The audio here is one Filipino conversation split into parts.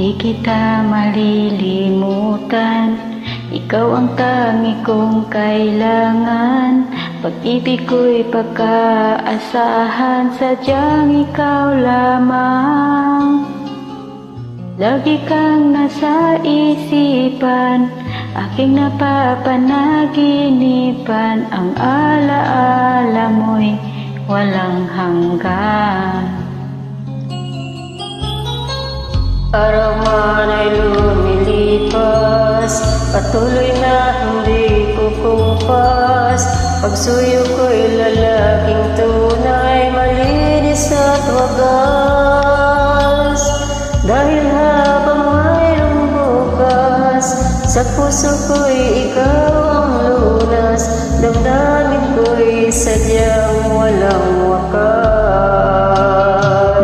Di kita malilimutan, ikaw ang tangi kong kailangan. Pag-ibig ko'y pagkaasahan, sadyang ikaw lamang. Lagi kang nasa isipan, aking napapanaginipan. Ang alaala mo'y walang hanggan. Araw man ay lumilipas, patuloy na hindi kukumpas. Pagsuyo ko'y lalaking tunay, malinis at wagas. Dahil habang mayroong bukas, sa puso ko'y ikaw ang lunas. Damdamin ko'y sadyang walang wakas.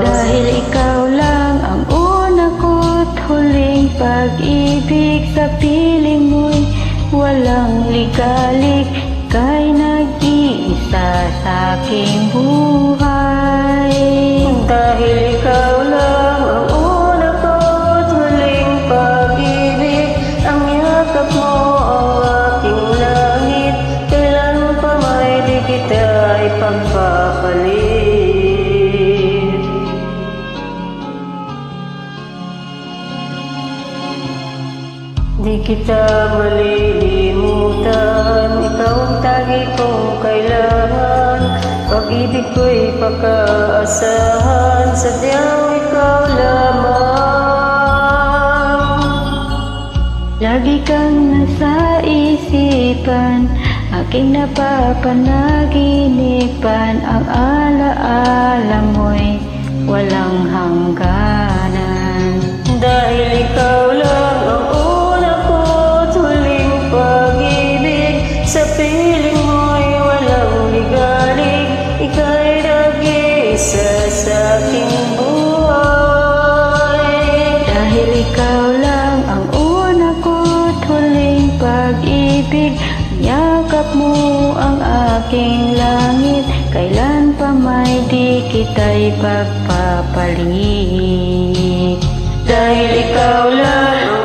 Dahil ikaw lang ang una ko't huling pag-ibig, sa piling mo'y walang ligalig. Ika'y nag-iisa sa aking buhay. Dahil ikaw lang ang una ko't huling pag-ibig, ang yakap mo ang aking langit. Kailan pa may di kita ipagpapalit. Di kita malilimutan, ikaw ang tangi kong kailangan. Pag-ibig ko'y pagkaasahan, sadyang ikaw lamang. Lagi kang nasa isipan, aking napapanaginipan. Ang alaala mo'y walang hangganan. Dahil ikaw lang ang una ko't huling pag-ibig, sa piling mo'y walang ligalig. Ika'y nag-iisa sa aking buhay. Dahil ikaw lang ang una ko't huling pag-ibig, yakap mo ang aking langit. Kailan pa may di kita'y pagpapalit. Dahil ikaw lang ang